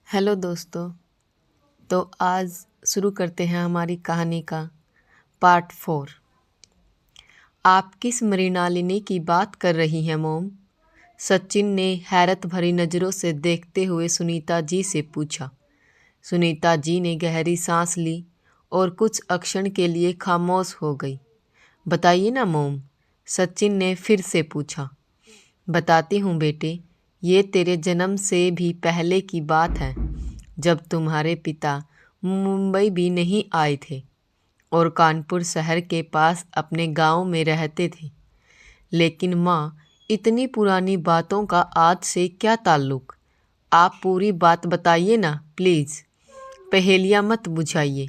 Hello दोस्तों। तो आज शुरू करते हैं हमारी कहानी का पार्ट 4। आप किस मृणालिनी की बात कर रही हैं मोम? सचिन ने हैरत भरी नज़रों से देखते हुए सुनीता जी से पूछा। सुनीता जी ने गहरी सांस ली और कुछ क्षण के लिए खामोश हो गई। बताइए ना मोम, सचिन ने फिर से पूछा। बताती हूँ बेटे, ये तेरे जन्म से भी पहले की बात है, जब तुम्हारे पिता मुंबई भी नहीं आए थे और कानपुर शहर के पास अपने गांव में रहते थे। लेकिन माँ, इतनी पुरानी बातों का आज से क्या ताल्लुक? आप पूरी बात बताइए ना प्लीज़, पहेलियाँ मत बुझाइए।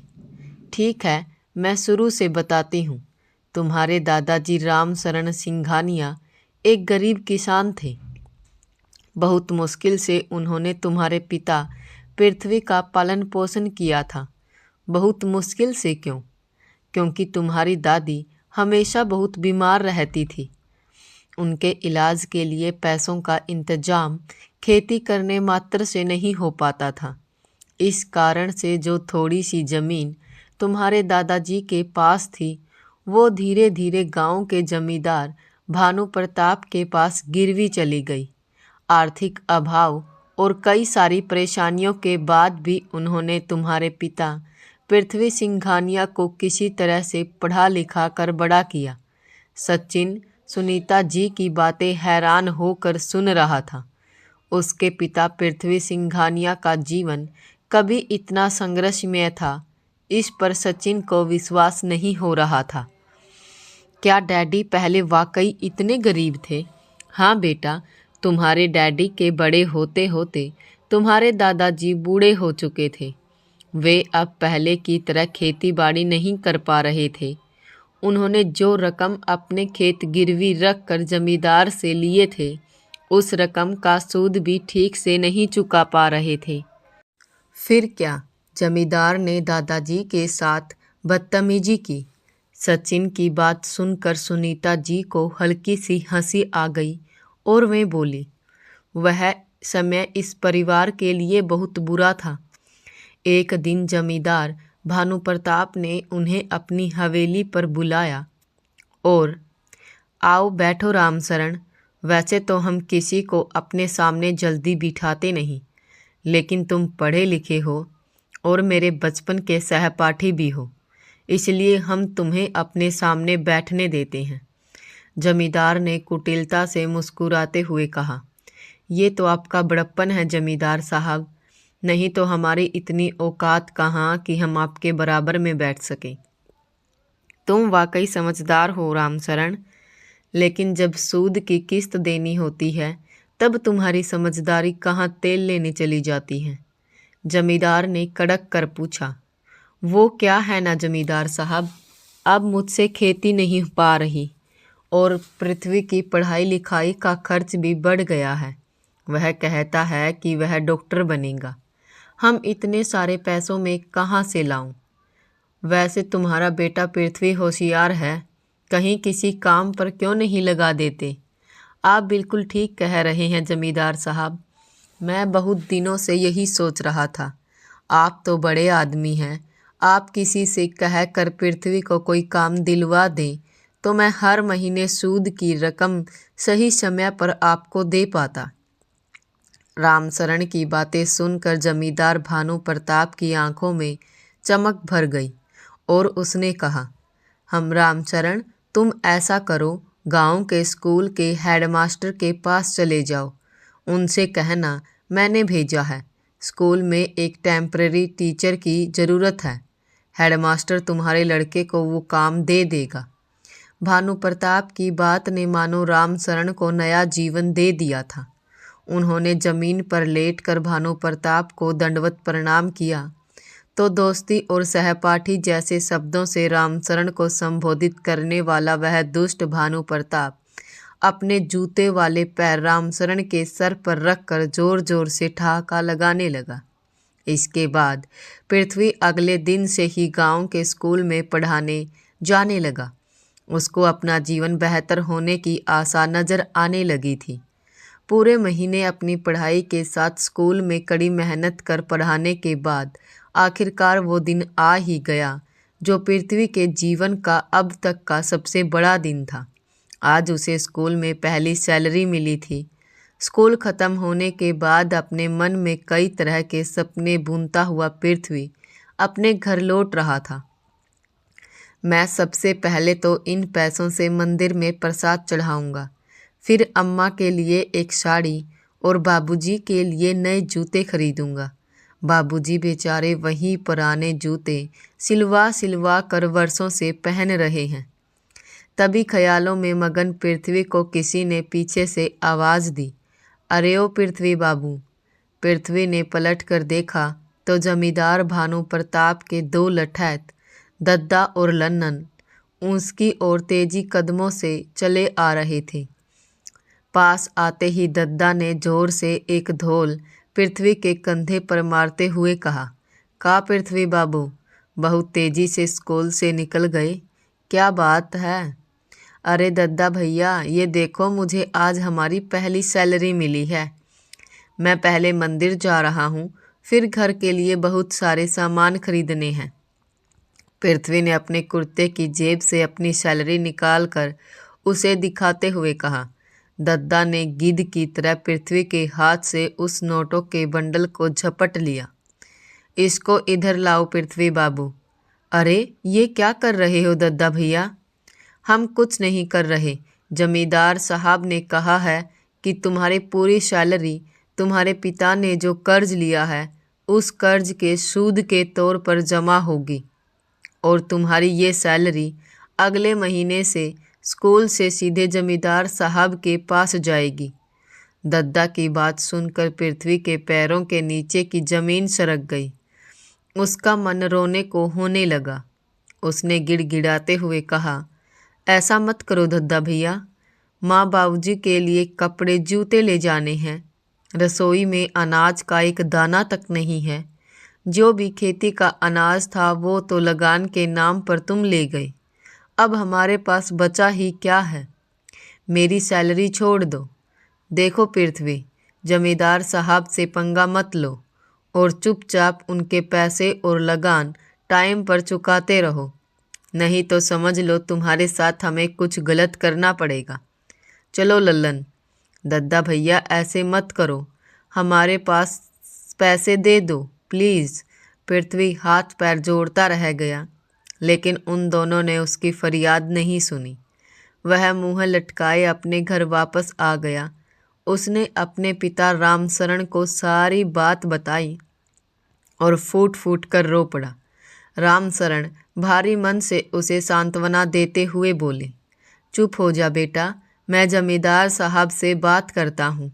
ठीक है, मैं शुरू से बताती हूँ। तुम्हारे दादाजी राम शरण सिंघानिया एक गरीब किसान थे। बहुत मुश्किल से उन्होंने तुम्हारे पिता पृथ्वी का पालन पोषण किया था। बहुत मुश्किल से क्यों? क्योंकि तुम्हारी दादी हमेशा बहुत बीमार रहती थी। उनके इलाज के लिए पैसों का इंतजाम खेती करने मात्र से नहीं हो पाता था। इस कारण से जो थोड़ी सी ज़मीन तुम्हारे दादाजी के पास थी, वो धीरे धीरे गांव के जमींदार भानु प्रताप के पास गिरवी चली गई। आर्थिक अभाव और कई सारी परेशानियों के बाद भी उन्होंने तुम्हारे पिता पृथ्वी सिंघानिया को किसी तरह से पढ़ा लिखा कर बड़ा किया। सचिन सुनीता जी की बातें हैरान होकर सुन रहा था। उसके पिता पृथ्वी सिंघानिया का जीवन कभी इतना संघर्षमय था, इस पर सचिन को विश्वास नहीं हो रहा था। क्या डैडी पहले वाकई इतने गरीब थे? हाँ बेटा, तुम्हारे डैडी के बड़े होते होते तुम्हारे दादाजी बूढ़े हो चुके थे। वे अब पहले की तरह खेती बाड़ी नहीं कर पा रहे थे। उन्होंने जो रकम अपने खेत गिरवी रख कर जमींदार से लिए थे, उस रकम का सूद भी ठीक से नहीं चुका पा रहे थे। फिर क्या? जमींदार ने दादाजी के साथ बदतमीजी की। सचिन की बात सुनकर सुनीता जी को हल्की सी हंसी आ गई और वे बोली, वह समय इस परिवार के लिए बहुत बुरा था। एक दिन जमींदार भानु प्रताप ने उन्हें अपनी हवेली पर बुलाया और आओ बैठो रामशरण। वैसे तो हम किसी को अपने सामने जल्दी बिठाते नहीं, लेकिन तुम पढ़े लिखे हो और मेरे बचपन के सहपाठी भी हो, इसलिए हम तुम्हें अपने सामने बैठने देते हैं। जमींदार ने कुटिलता से मुस्कुराते हुए कहा, ये तो आपका बड़प्पन है जमींदार साहब, नहीं तो हमारी इतनी औकात कहाँ कि हम आपके बराबर में बैठ सकें। तुम वाकई समझदार हो रामशरण, लेकिन जब सूद की किस्त देनी होती है, तब तुम्हारी समझदारी कहाँ तेल लेने चली जाती है। जमींदार ने कड़क कर पूछा। वो क्या है ना जमींदार साहब, अब मुझसे खेती नहीं पा रही और पृथ्वी की पढ़ाई लिखाई का खर्च भी बढ़ गया है। वह कहता है कि वह डॉक्टर बनेगा। हम इतने सारे पैसों में कहाँ से लाऊं? वैसे तुम्हारा बेटा पृथ्वी होशियार है, कहीं किसी काम पर क्यों नहीं लगा देते? आप बिल्कुल ठीक कह रहे हैं जमींदार साहब, मैं बहुत दिनों से यही सोच रहा था। आप तो बड़े आदमी हैं, आप किसी से कह कर पृथ्वी को कोई काम दिलवा दें तो मैं हर महीने सूद की रकम सही समय पर आपको दे पाता। रामशरण की बातें सुनकर जमींदार भानु प्रताप की आंखों में चमक भर गई और उसने कहा, हम रामशरण, तुम ऐसा करो, गांव के स्कूल के हेडमास्टर के पास चले जाओ। उनसे कहना मैंने भेजा है। स्कूल में एक टेम्पररी टीचर की ज़रूरत है। हेडमास्टर तुम्हारे लड़के को वो काम दे देगा। भानु प्रताप की बात ने मानो रामशरण को नया जीवन दे दिया था। उन्होंने जमीन पर लेटकर भानु प्रताप को दंडवत प्रणाम किया तो दोस्ती और सहपाठी जैसे शब्दों से रामशरण को संबोधित करने वाला वह दुष्ट भानु प्रताप अपने जूते वाले पैर रामशरण के सर पर रखकर जोर जोर से ठहाका लगाने लगा। इसके बाद पृथ्वी अगले दिन से ही गांव के स्कूल में पढ़ाने जाने लगा। उसको अपना जीवन बेहतर होने की आशा नजर आने लगी थी। पूरे महीने अपनी पढ़ाई के साथ स्कूल में कड़ी मेहनत कर पढ़ाने के बाद आखिरकार वो दिन आ ही गया जो पृथ्वी के जीवन का अब तक का सबसे बड़ा दिन था। आज उसे स्कूल में पहली सैलरी मिली थी। स्कूल ख़त्म होने के बाद अपने मन में कई तरह के सपने बुनता हुआ पृथ्वी अपने घर लौट रहा था। मैं सबसे पहले तो इन पैसों से मंदिर में प्रसाद चढ़ाऊंगा, फिर अम्मा के लिए एक साड़ी और बाबूजी के लिए नए जूते खरीदूंगा। बाबूजी बेचारे वही पुराने जूते सिलवा सिलवा कर वर्षों से पहन रहे हैं। तभी ख्यालों में मगन पृथ्वी को किसी ने पीछे से आवाज़ दी, अरे ओ पृथ्वी बाबू। पृथ्वी ने पलट कर देखा तो जमींदार भानु प्रताप के दो लठैत दद्दा और लन्नन उसकी ओर तेजी कदमों से चले आ रहे थे। पास आते ही दद्दा ने जोर से एक धोल पृथ्वी के कंधे पर मारते हुए कहा, का पृथ्वी बाबू, बहुत तेजी से स्कूल से निकल गए, क्या बात है? अरे दद्दा भैया, ये देखो मुझे आज हमारी पहली सैलरी मिली है। मैं पहले मंदिर जा रहा हूँ, फिर घर के लिए बहुत सारे सामान खरीदने हैं। पृथ्वी ने अपने कुर्ते की जेब से अपनी सैलरी निकाल कर उसे दिखाते हुए कहा। दद्दा ने गिद्ध की तरह पृथ्वी के हाथ से उस नोटों के बंडल को झपट लिया। इसको इधर लाओ पृथ्वी बाबू। अरे ये क्या कर रहे हो दद्दा भैया? हम कुछ नहीं कर रहे, जमींदार साहब ने कहा है कि तुम्हारी पूरी सैलरी तुम्हारे पिता ने जो कर्ज लिया है उस कर्ज के सूद के तौर पर जमा होगी और तुम्हारी ये सैलरी अगले महीने से स्कूल से सीधे जमींदार साहब के पास जाएगी। दद्दा की बात सुनकर पृथ्वी के पैरों के नीचे की जमीन सरक गई। उसका मन रोने को होने लगा। उसने गिड़गिड़ाते हुए कहा, ऐसा मत करो दद्दा भैया, माँ बाबूजी के लिए कपड़े जूते ले जाने हैं, रसोई में अनाज का एक दाना तक नहीं है। जो भी खेती का अनाज था वो तो लगान के नाम पर तुम ले गए, अब हमारे पास बचा ही क्या है? मेरी सैलरी छोड़ दो। देखो पृथ्वी, जमींदार साहब से पंगा मत लो और चुपचाप उनके पैसे और लगान टाइम पर चुकाते रहो, नहीं तो समझ लो तुम्हारे साथ हमें कुछ गलत करना पड़ेगा। चलो लल्लन। दद्दा भैया ऐसे मत करो, हमारे पास पैसे दे दो प्लीज़। पृथ्वी हाथ पैर जोड़ता रह गया, लेकिन उन दोनों ने उसकी फरियाद नहीं सुनी। वह मुँह लटकाए अपने घर वापस आ गया। उसने अपने पिता रामशरण को सारी बात बताई और फूट फूट कर रो पड़ा। रामशरण भारी मन से उसे सांत्वना देते हुए बोले, चुप हो जा बेटा, मैं जमींदार साहब से बात करता हूँ।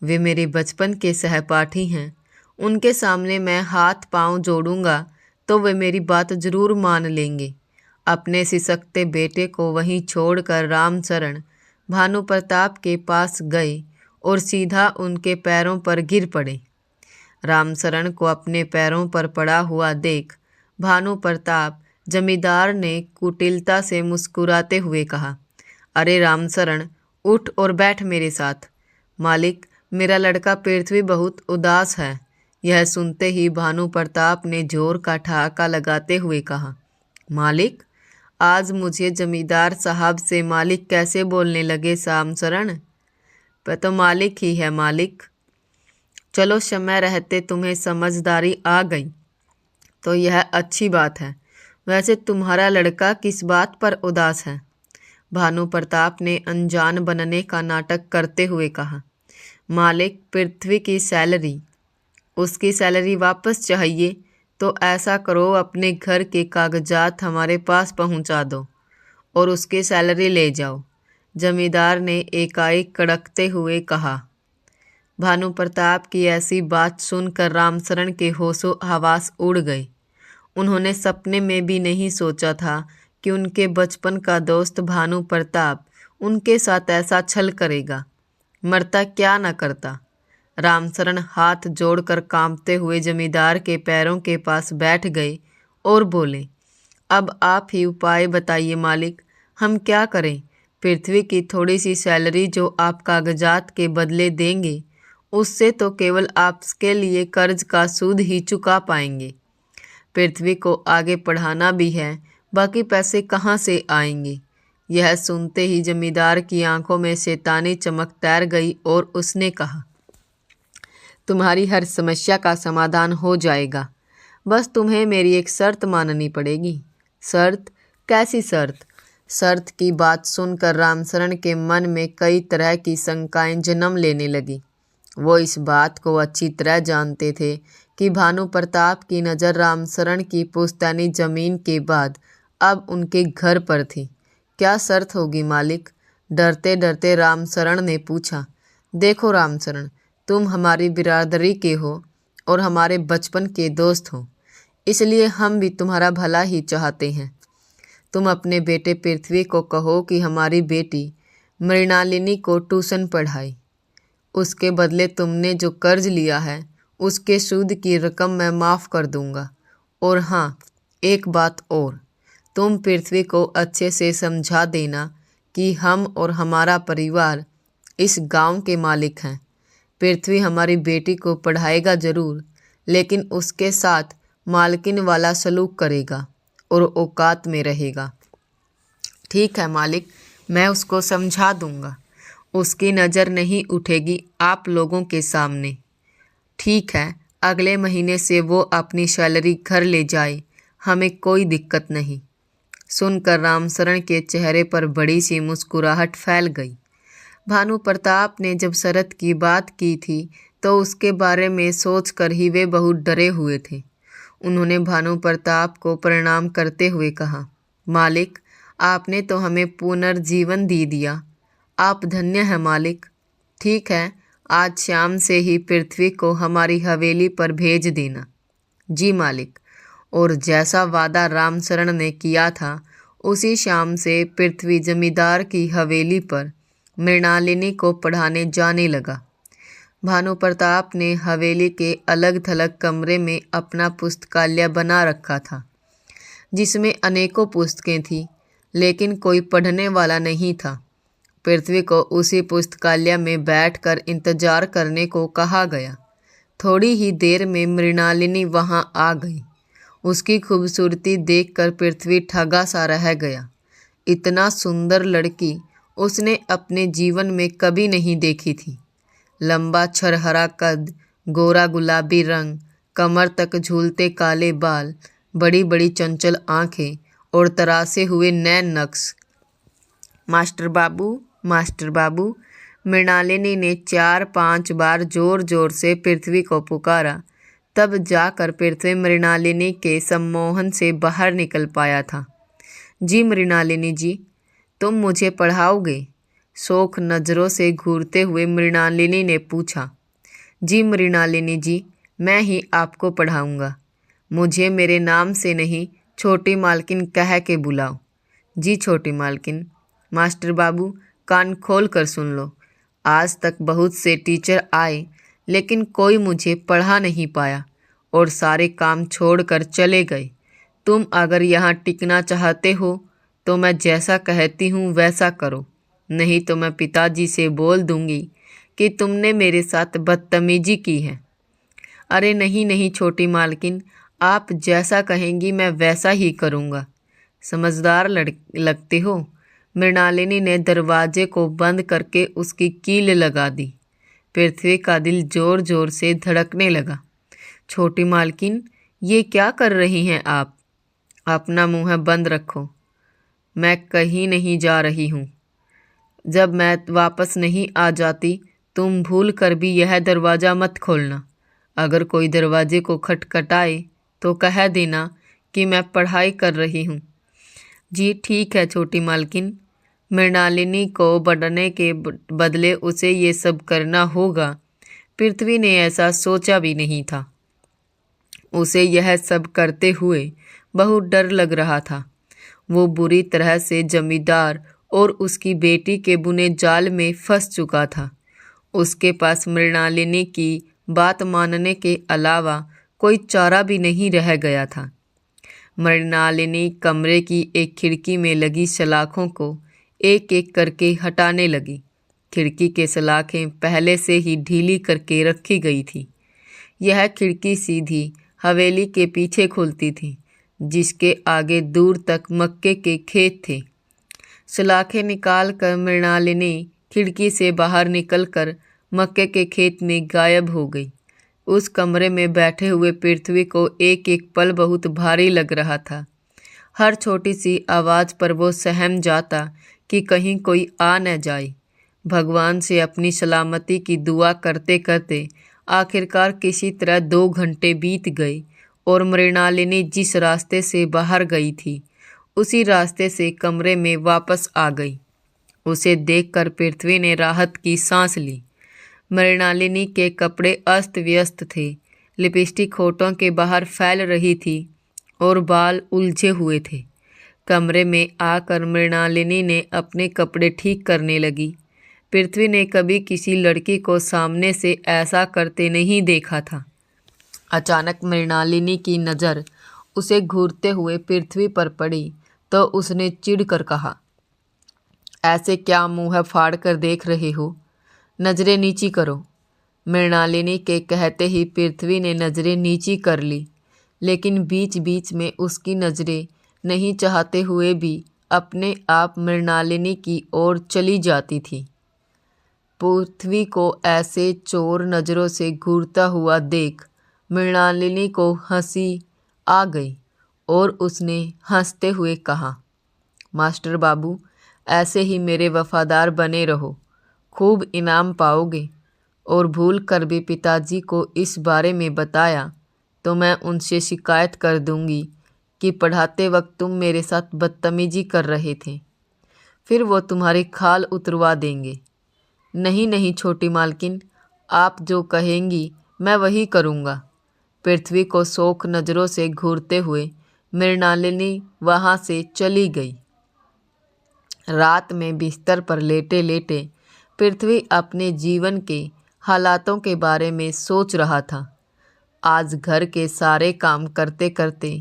वे मेरे बचपन के सहपाठी हैं, उनके सामने मैं हाथ पांव जोड़ूंगा तो वे मेरी बात जरूर मान लेंगे। अपने सिसकते बेटे को वहीं छोड़कर रामशरण भानु प्रताप के पास गए और सीधा उनके पैरों पर गिर पड़े। रामशरण को अपने पैरों पर पड़ा हुआ देख भानु प्रताप जमींदार ने कुटिलता से मुस्कुराते हुए कहा, अरे रामशरण, उठ और बैठ मेरे साथ। मालिक, मेरा लड़का पृथ्वी बहुत उदास है। यह सुनते ही भानु प्रताप ने जोर का ठहाका लगाते हुए कहा, मालिक, आज मुझे जमींदार साहब से मालिक कैसे बोलने लगे रामशरण? वह तो मालिक ही है मालिक। चलो समय रहते तुम्हें समझदारी आ गई तो यह अच्छी बात है। वैसे तुम्हारा लड़का किस बात पर उदास है? भानु प्रताप ने अनजान बनने का नाटक करते हुए कहा, मालिक, पृथ्वी की सैलरी, उसकी सैलरी वापस चाहिए तो ऐसा करो, अपने घर के कागजात हमारे पास पहुंचा दो और उसकी सैलरी ले जाओ। जमींदार ने एकाएक कड़कते हुए कहा। भानु प्रताप की ऐसी बात सुनकर रामशरण के होशो हवास उड़ गए। उन्होंने सपने में भी नहीं सोचा था कि उनके बचपन का दोस्त भानु प्रताप उनके साथ ऐसा छल करेगा। मरता क्या न करता। रामशरण हाथ जोड़कर कांपते हुए जमींदार के पैरों के पास बैठ गए और बोले, अब आप ही उपाय बताइए मालिक, हम क्या करें? पृथ्वी की थोड़ी सी सैलरी जो आप कागजात के बदले देंगे, उससे तो केवल आपके लिए कर्ज का सूद ही चुका पाएंगे। पृथ्वी को आगे पढ़ाना भी है, बाकी पैसे कहाँ से आएंगे। यह सुनते ही जमींदार की आंखों में शैतानी चमक तैर गई और उसने कहा, तुम्हारी हर समस्या का समाधान हो जाएगा, बस तुम्हें मेरी एक शर्त माननी पड़ेगी। शर्त? कैसी शर्त? शर्त की बात सुनकर रामशरण के मन में कई तरह की शंकाएं जन्म लेने लगी। वो इस बात को अच्छी तरह जानते थे कि भानु प्रताप की नज़र रामशरण की पुश्तैनी जमीन के बाद अब उनके घर पर थी। क्या शर्त होगी मालिक? डरते डरते रामशरण ने पूछा। देखो रामशरण, तुम हमारी बिरादरी के हो और हमारे बचपन के दोस्त हो, इसलिए हम भी तुम्हारा भला ही चाहते हैं। तुम अपने बेटे पृथ्वी को कहो कि हमारी बेटी मृणालिनी को ट्यूशन पढ़ाए। उसके बदले तुमने जो कर्ज लिया है उसके सूद की रकम मैं माफ़ कर दूंगा। और हाँ, एक बात और, तुम पृथ्वी को अच्छे से समझा देना कि हम और हमारा परिवार इस गांव के मालिक हैं। पृथ्वी हमारी बेटी को पढ़ाएगा ज़रूर, लेकिन उसके साथ मालकिन वाला सलूक करेगा और औकात में रहेगा। ठीक है मालिक, मैं उसको समझा दूंगा। उसकी नज़र नहीं उठेगी आप लोगों के सामने। ठीक है, अगले महीने से वो अपनी सैलरी घर ले जाए, हमें कोई दिक्कत नहीं। सुनकर रामशरण के चेहरे पर बड़ी सी मुस्कुराहट फैल गई। भानु प्रताप ने जब शरत की बात की थी तो उसके बारे में सोचकर ही वे बहुत डरे हुए थे। उन्होंने भानु प्रताप को प्रणाम करते हुए कहा, मालिक, आपने तो हमें पुनर्जीवन दे दिया। आप धन्य हैं मालिक। ठीक है, आज शाम से ही पृथ्वी को हमारी हवेली पर भेज देना। जी मालिक। और जैसा वादा रामशरण ने किया था, उसी शाम से पृथ्वी जमींदार की हवेली पर मृणालिनी को पढ़ाने जाने लगा। भानु प्रताप ने हवेली के अलग थलग कमरे में अपना पुस्तकालय बना रखा था, जिसमें अनेकों पुस्तकें थीं, लेकिन कोई पढ़ने वाला नहीं था। पृथ्वी को उसी पुस्तकालय में बैठकर इंतजार करने को कहा गया। थोड़ी ही देर में मृणालिनी वहां आ गई। उसकी खूबसूरती देखकर पृथ्वी ठगा सा रह गया। इतना सुंदर लड़की उसने अपने जीवन में कभी नहीं देखी थी। लंबा छरहरा कद, गोरा गुलाबी रंग, कमर तक झूलते काले बाल, बड़ी बड़ी चंचल आंखें और तरासे हुए नैन नक्श। मास्टर बाबू, मास्टर बाबू, मृणालिनी ने 4-5 बार जोर जोर से पृथ्वी को पुकारा। तब जाकर पृथ्वी मृणालिनी के सम्मोहन से बाहर निकल पाया था। जी मृणालिनी जी, तुम मुझे पढ़ाओगे? शौक नज़रों से घूरते हुए मृणालिनी ने पूछा। जी मृणालिनी जी, मैं ही आपको पढ़ाऊँगा। मुझे मेरे नाम से नहीं, छोटी मालकिन कह के बुलाओ। जी छोटी मालकिन। मास्टर बाबू, कान खोल कर सुन लो। आज तक बहुत से टीचर आए, लेकिन कोई मुझे पढ़ा नहीं पाया और सारे काम छोड़कर चले गए। तुम अगर यहाँ टिकना चाहते हो तो मैं जैसा कहती हूँ वैसा करो, नहीं तो मैं पिताजी से बोल दूँगी कि तुमने मेरे साथ बदतमीजी की है। अरे नहीं नहीं छोटी मालकिन, आप जैसा कहेंगी मैं वैसा ही करूँगा। समझदार लगते हो। मृणालिनी ने दरवाजे को बंद करके उसकी कील लगा दी। पृथ्वी का दिल जोर जोर से धड़कने लगा। छोटी मालकिन, ये क्या कर रही हैं आप? अपना मुंह बंद रखो। मैं कहीं नहीं जा रही हूँ। जब मैं वापस नहीं आ जाती, तुम भूल कर भी यह दरवाज़ा मत खोलना। अगर कोई दरवाजे को खटखटाए तो कह देना कि मैं पढ़ाई कर रही हूँ। जी ठीक है छोटी मालकिन। मृणालिनी को बढ़ने के बदले उसे ये सब करना होगा। पृथ्वी ने ऐसा सोचा भी नहीं था। उसे यह सब करते हुए बहुत डर लग रहा था। वो बुरी तरह से जमींदार और उसकी बेटी के बुने जाल में फंस चुका था। उसके पास मृणालिनी की बात मानने के अलावा कोई चारा भी नहीं रह गया था। मृणालिनी कमरे की एक खिड़की में लगी सलाखों को एक एक करके हटाने लगी। खिड़की के सलाखें पहले से ही ढीली करके रखी गई थी। यह खिड़की सीधी हवेली के पीछे खुलती थी, जिसके आगे दूर तक मक्के के खेत थे। सलाखें निकाल कर मृणालिनी खिड़की से बाहर निकलकर मक्के के खेत में गायब हो गई। उस कमरे में बैठे हुए पृथ्वी को एक एक पल बहुत भारी लग रहा था। हर छोटी सी आवाज़ पर वो सहम जाता कि कहीं कोई आ न जाए। भगवान से अपनी सलामती की दुआ करते करते आखिरकार किसी तरह 2 घंटे बीत गए और मृणालिनी जिस रास्ते से बाहर गई थी उसी रास्ते से कमरे में वापस आ गई। उसे देखकर पृथ्वी ने राहत की सांस ली। मृणालिनी के कपड़े अस्त व्यस्त थे, लिपस्टिक होठों के बाहर फैल रही थी और बाल उलझे हुए थे। कमरे में आकर मृणालिनी ने अपने कपड़े ठीक करने लगी। पृथ्वी ने कभी किसी लड़की को सामने से ऐसा करते नहीं देखा था। अचानक मृणालिनी की नज़र उसे घूरते हुए पृथ्वी पर पड़ी तो उसने चिढ़कर कहा, ऐसे क्या मुँह फाड़ कर देख रहे हो? नज़रें नीची करो। मृणालिनी के कहते ही पृथ्वी ने नज़रें नीची कर ली, लेकिन बीच बीच में उसकी नज़रें नहीं चाहते हुए भी अपने आप मृणालिनी की ओर चली जाती थी। पृथ्वी को ऐसे चोर नज़रों से घूरता हुआ देख मृणालिनी को हंसी आ गई और उसने हंसते हुए कहा, मास्टर बाबू, ऐसे ही मेरे वफादार बने रहो, खूब इनाम पाओगे। और भूल कर भी पिताजी को इस बारे में बताया तो मैं उनसे शिकायत कर दूंगी कि पढ़ाते वक्त तुम मेरे साथ बदतमीजी कर रहे थे। फिर वो तुम्हारी खाल उतरवा देंगे। नहीं नहीं छोटी मालकिन, आप जो कहेंगी मैं वही करूँगा। पृथ्वी को शौक नज़रों से घूरते हुए मृणालिनी वहाँ से चली गई। रात में बिस्तर पर लेटे लेटे पृथ्वी अपने जीवन के हालातों के बारे में सोच रहा था। आज घर के सारे काम करते करते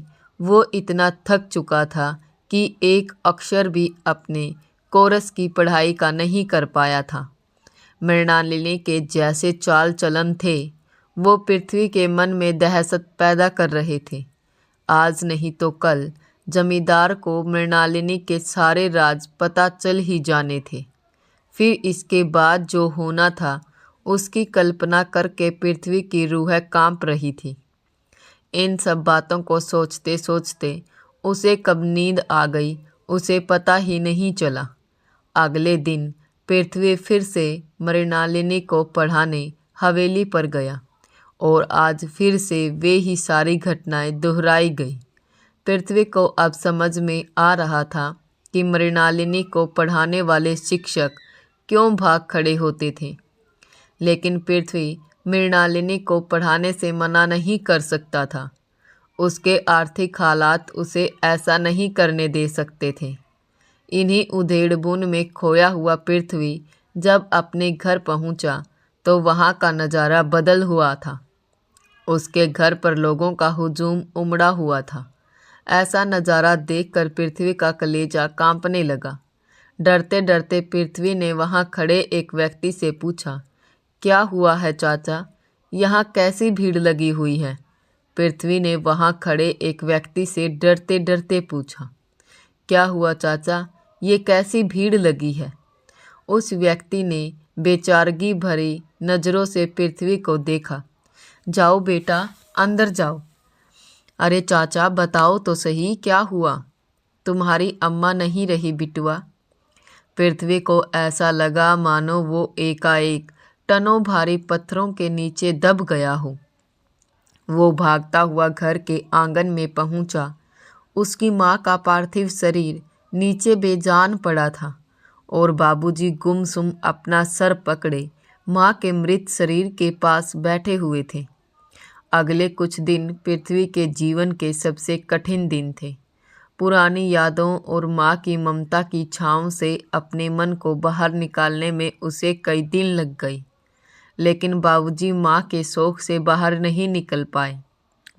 वो इतना थक चुका था कि एक अक्षर भी अपने कोरस की पढ़ाई का नहीं कर पाया था। मृणालिनी के जैसे चाल चलन थे वो पृथ्वी के मन में दहशत पैदा कर रहे थे। आज नहीं तो कल जमींदार को मृणालिनी के सारे राज पता चल ही जाने थे। फिर इसके बाद जो होना था उसकी कल्पना करके पृथ्वी की रूह कांप रही थी। इन सब बातों को सोचते सोचते उसे कब नींद आ गई उसे पता ही नहीं चला। अगले दिन पृथ्वी फिर से मृणालिनी को पढ़ाने हवेली पर गया और आज फिर से वे ही सारी घटनाएं दोहराई गई। पृथ्वी को अब समझ में आ रहा था कि मृणालिनी को पढ़ाने वाले शिक्षक क्यों भाग खड़े होते थे, लेकिन पृथ्वी मृणालिनी को पढ़ाने से मना नहीं कर सकता था। उसके आर्थिक हालात उसे ऐसा नहीं करने दे सकते थे। इन्हीं उधेड़बुन में खोया हुआ पृथ्वी जब अपने घर पहुंचा तो वहां का नज़ारा बदल हुआ था। उसके घर पर लोगों का हुजूम उमड़ा हुआ था। ऐसा नज़ारा देखकर पृथ्वी का कलेजा कांपने लगा। डरते डरते पृथ्वी ने वहां खड़े एक व्यक्ति से पूछा, क्या हुआ है चाचा, यहाँ कैसी भीड़ लगी हुई है? पृथ्वी ने वहां खड़े एक व्यक्ति से डरते डरते पूछा, क्या हुआ चाचा, ये कैसी भीड़ लगी है? उस व्यक्ति ने बेचारगी भरी नज़रों से पृथ्वी को देखा। जाओ बेटा, अंदर जाओ। अरे चाचा, बताओ तो सही, क्या हुआ? तुम्हारी अम्मा नहीं रही बिटुआ। पृथ्वी को ऐसा लगा मानो वो एकाएक टनों भारी पत्थरों के नीचे दब गया हो। वो भागता हुआ घर के आंगन में पहुंचा। उसकी माँ का पार्थिव शरीर नीचे बेजान पड़ा था और बाबूजी गुमसुम अपना सर पकड़े माँ के मृत शरीर के पास बैठे हुए थे। अगले कुछ दिन पृथ्वी के जीवन के सबसे कठिन दिन थे। पुरानी यादों और माँ की ममता की छाँव से अपने मन को बाहर निकालने में उसे कई दिन लग गई, लेकिन बाबूजी माँ के शौक से बाहर नहीं निकल पाए।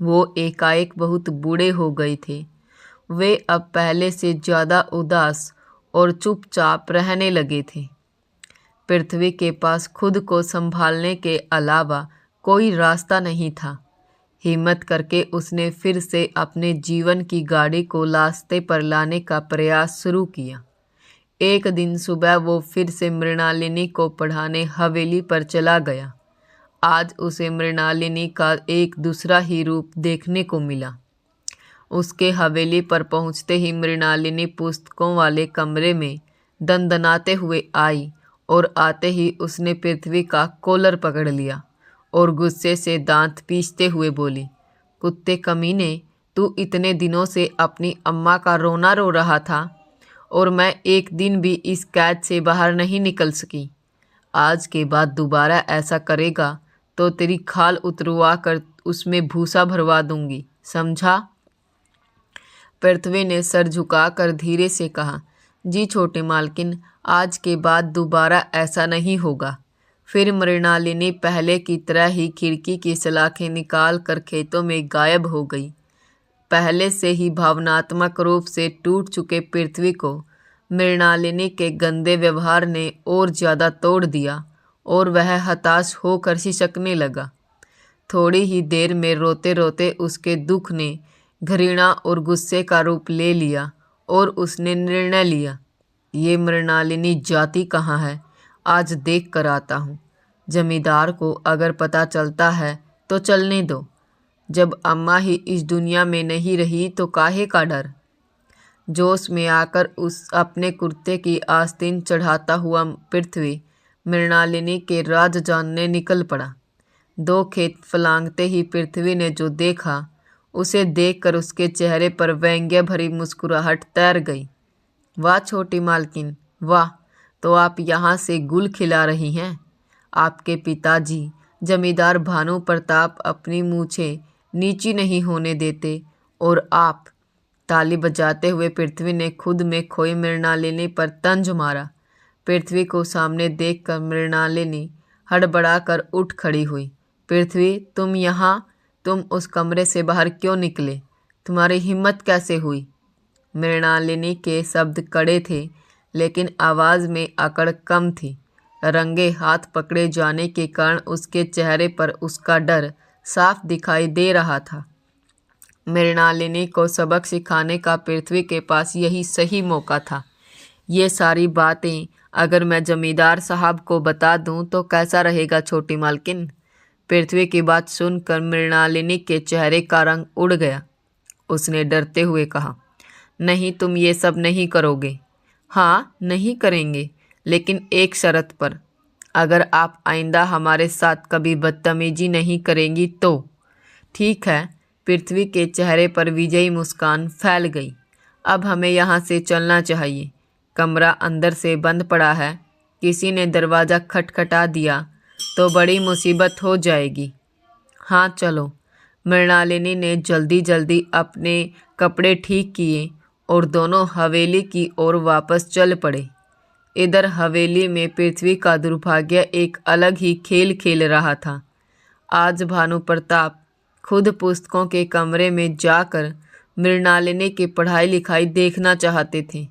वो एकाएक बहुत बूढ़े हो गए थे। वे अब पहले से ज़्यादा उदास और चुपचाप रहने लगे थे। पृथ्वी के पास खुद को संभालने के अलावा कोई रास्ता नहीं था। हिम्मत करके उसने फिर से अपने जीवन की गाड़ी को रास्ते पर लाने का प्रयास शुरू किया। एक दिन सुबह वो फिर से मृणालिनी को पढ़ाने हवेली पर चला गया। आज उसे मृणालिनी का एक दूसरा ही रूप देखने को मिला। उसके हवेली पर पहुंचते ही मृणालिनी पुस्तकों वाले कमरे में दनदनाते हुए आई और आते ही उसने पृथ्वी का कॉलर पकड़ लिया और गुस्से से दांत पीसते हुए बोली, कुत्ते कमीने, तू इतने दिनों से अपनी अम्मा का रोना रो रहा था और मैं एक दिन भी इस कैद से बाहर नहीं निकल सकी। आज के बाद दोबारा ऐसा करेगा तो तेरी खाल उतरवा कर उसमें भूसा भरवा दूंगी, समझा? पृथ्वी ने सर झुकाकर धीरे से कहा, जी छोटे मालकिन, आज के बाद दोबारा ऐसा नहीं होगा। फिर मृणालिनी पहले की तरह ही खिड़की की सलाखें निकाल कर खेतों में गायब हो गई। पहले से ही भावनात्मक रूप से टूट चुके पृथ्वी को मृणालिनी के गंदे व्यवहार ने और ज़्यादा तोड़ दिया और वह हताश होकर सिसकने लगा। थोड़ी ही देर में रोते रोते उसके दुख ने घृणा और गुस्से का रूप ले लिया और उसने निर्णय लिया, ये मृणालिनी जाती कहाँ है, आज देख कर आता हूँ। जमींदार को अगर पता चलता है तो चलने दो, जब अम्मा ही इस दुनिया में नहीं रही तो काहे का डर। जोश में आकर उस अपने कुर्ते की आस्तीन चढ़ाता हुआ पृथ्वी मृणालिनी के राज जानने निकल पड़ा। 2 खेत फलांगते ही पृथ्वी ने जो देखा उसे देखकर उसके चेहरे पर व्यंग्य भरी मुस्कुराहट तैर गई। वाह छोटी मालकिन, वाह, तो आप यहाँ से गुल खिला रही हैं। आपके पिताजी जमींदार भानु प्रताप अपनी मूछें नीची नहीं होने देते और आप। ताली बजाते हुए पृथ्वी ने खुद में खोई मृणालिनी पर तंज मारा। पृथ्वी को सामने देखकर मृणालिनी हड़बड़ाकर उठ खड़ी हुई। पृथ्वी, तुम यहाँ, तुम उस कमरे से बाहर क्यों निकले? तुम्हारी हिम्मत कैसे हुई? मृणालिनी के शब्द कड़े थे लेकिन आवाज़ में अकड़ कम थी। रंगे हाथ पकड़े जाने के कारण उसके चेहरे पर उसका डर साफ दिखाई दे रहा था। मृणालिनी को सबक सिखाने का पृथ्वी के पास यही सही मौका था। ये सारी बातें अगर मैं जमींदार साहब को बता दूं तो कैसा रहेगा छोटी मालकिन? पृथ्वी की बात सुनकर मृणालिनी के चेहरे का रंग उड़ गया। उसने डरते हुए कहा, नहीं, तुम ये सब नहीं करोगे। हाँ, नहीं करेंगे, लेकिन एक शर्त पर। अगर आप आइंदा हमारे साथ कभी बदतमीजी नहीं करेंगी तो। ठीक है। पृथ्वी के चेहरे पर विजयी मुस्कान फैल गई। अब हमें यहाँ से चलना चाहिए। कमरा अंदर से बंद पड़ा है। किसी ने दरवाज़ा खटखटा दिया तो बड़ी मुसीबत हो जाएगी। हाँ चलो। मृणालिनी ने जल्दी जल्दी अपने कपड़े ठीक किए और दोनों हवेली की ओर वापस चल पड़े। इधर हवेली में पृथ्वी का दुर्भाग्य एक अलग ही खेल खेल रहा था। आज भानु प्रताप खुद पुस्तकों के कमरे में जाकर मृणालिनी की पढ़ाई लिखाई देखना चाहते थे।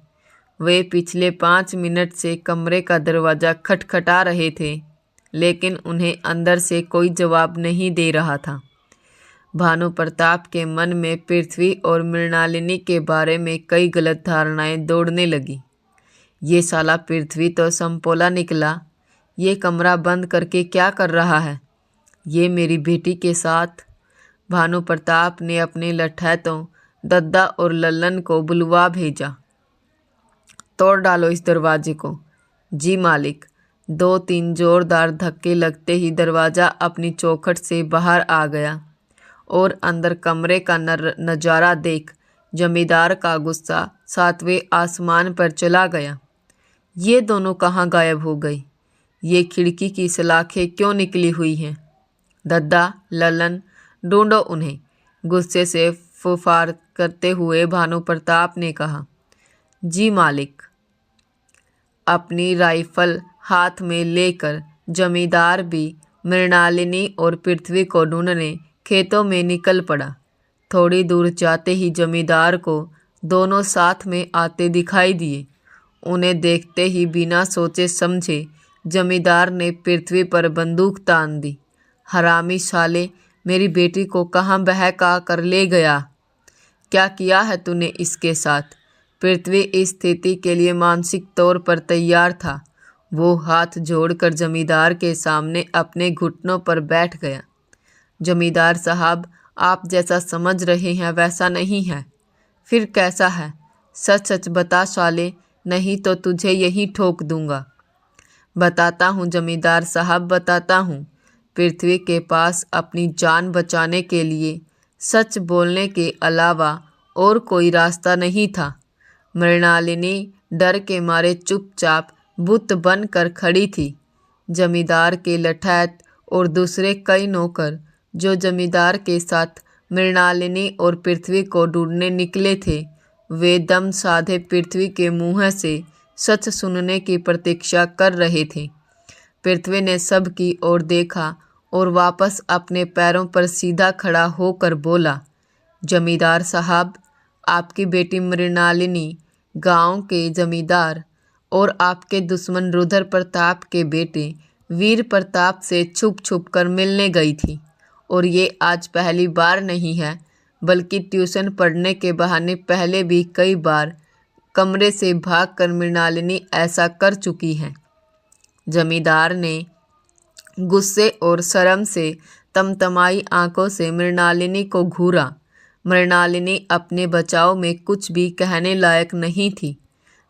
वे पिछले 5 मिनट से कमरे का दरवाज़ा खटखटा रहे थे, लेकिन उन्हें अंदर से कोई जवाब नहीं दे रहा था। भानु प्रताप के मन में पृथ्वी और मृणालिनी के बारे में कई गलत धारणाएं दौड़ने लगी। ये साला पृथ्वी तो संपोला निकला। ये कमरा बंद करके क्या कर रहा है? ये मेरी बेटी के साथ। भानु प्रताप ने अपने लठैतों दद्दा और लल्लन को बुलवा भेजा। तोड़ डालो इस दरवाजे को। जी मालिक। 2-3 जोरदार धक्के लगते ही दरवाज़ा अपनी चौखट से बाहर आ गया और अंदर कमरे का नज़ारा देख जमींदार का गुस्सा 7वें आसमान पर चला गया। ये दोनों कहाँ गायब हो गई? ये खिड़की की सलाखें क्यों निकली हुई हैं? दद्दा, लल्लन, ढूंढो उन्हें। गुस्से से फुफार करते हुए भानु प्रताप ने कहा। जी मालिक। अपनी राइफल हाथ में लेकर जमींदार भी मृणालिनी और पृथ्वी को ढूंढने खेतों में निकल पड़ा। थोड़ी दूर जाते ही जमींदार को दोनों साथ में आते दिखाई दिए। उन्हें देखते ही बिना सोचे समझे जमींदार ने पृथ्वी पर बंदूक तान दी। हरामी साले, मेरी बेटी को कहाँ बहका कर ले गया? क्या किया है तूने इसके साथ? पृथ्वी इस स्थिति के लिए मानसिक तौर पर तैयार था। वो हाथ जोड़कर जमींदार के सामने अपने घुटनों पर बैठ गया। जमींदार साहब, आप जैसा समझ रहे हैं वैसा नहीं है। फिर कैसा है? सच सच बता साले, नहीं तो तुझे यहीं ठोक दूंगा। बताता हूँ जमींदार साहब, बताता हूँ। पृथ्वी के पास अपनी जान बचाने के लिए सच बोलने के अलावा और कोई रास्ता नहीं था। मृणालिनी डर के मारे चुपचाप बुत बन कर खड़ी थी। जमींदार के लठैत और दूसरे कई नौकर जो जमींदार के साथ मृणालिनी और पृथ्वी को ढूंढने निकले थे, वे दम साधे पृथ्वी के मुँह से सच सुनने की प्रतीक्षा कर रहे थे। पृथ्वी ने सब की ओर देखा और वापस अपने पैरों पर सीधा खड़ा होकर बोला, जमींदार साहब, आपकी बेटी मृणालिनी गांव के जमींदार और आपके दुश्मन रुद्र प्रताप के बेटे वीर प्रताप से छुप छुप कर मिलने गई थी। और ये आज पहली बार नहीं है, बल्कि ट्यूशन पढ़ने के बहाने पहले भी कई बार कमरे से भागकर मृणालिनी ऐसा कर चुकी है। जमींदार ने गुस्से और शर्म से तमतमाई आंखों से मृणालिनी को घूरा। मृणालिनी अपने बचाव में कुछ भी कहने लायक नहीं थी।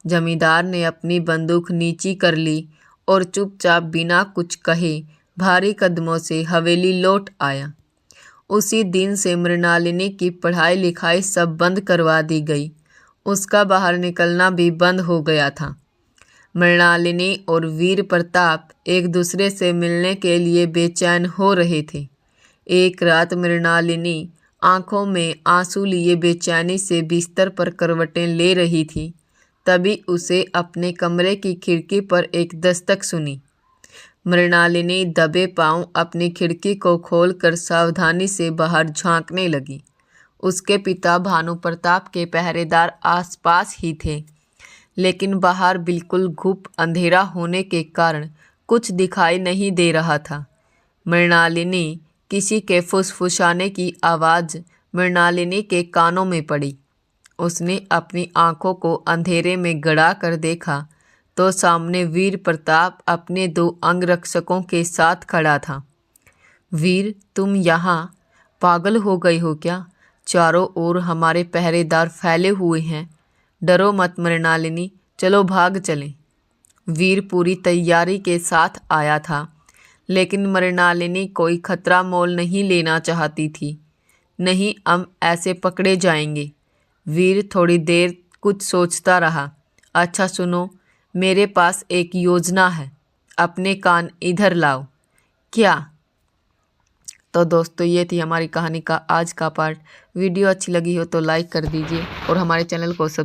जमींदार ने अपनी बंदूक नीची कर ली और चुपचाप बिना कुछ कहे भारी कदमों से हवेली लौट आया। उसी दिन से मृणालिनी की पढ़ाई लिखाई सब बंद करवा दी गई। उसका बाहर निकलना भी बंद हो गया था। मृणालिनी और वीर प्रताप एक दूसरे से मिलने के लिए बेचैन हो रहे थे। एक रात मृणालिनी आंखों में आंसू लिए बेचैनी से बिस्तर पर करवटें ले रही थी। तभी उसे अपने कमरे की खिड़की पर एक दस्तक सुनी। मृणालिनी दबे पांव अपनी खिड़की को खोलकर सावधानी से बाहर झांकने लगी। उसके पिता भानु प्रताप के पहरेदार आसपास ही थे, लेकिन बाहर बिल्कुल घुप अंधेरा होने के कारण कुछ दिखाई नहीं दे रहा था। मृणालिनी किसी के फुसफुसाने की आवाज़ मृणालिनी के कानों में पड़ी। उसने अपनी आंखों को अंधेरे में गड़ा कर देखा तो सामने वीर प्रताप अपने 2 अंगरक्षकों के साथ खड़ा था। वीर, तुम यहाँ? पागल हो गई हो क्या? चारों ओर हमारे पहरेदार फैले हुए हैं। डरो मत मृणालिनी, चलो भाग चलें। वीर पूरी तैयारी के साथ आया था, लेकिन मृणालिनी कोई खतरा मोल नहीं लेना चाहती थी। नहीं, हम ऐसे पकड़े जाएंगे। वीर थोड़ी देर कुछ सोचता रहा। अच्छा सुनो, मेरे पास एक योजना है, अपने कान इधर लाओ। क्या? तो दोस्तों, ये थी हमारी कहानी का आज का पार्ट। वीडियो अच्छी लगी हो तो लाइक कर दीजिए और हमारे चैनल को सब्सक्राइब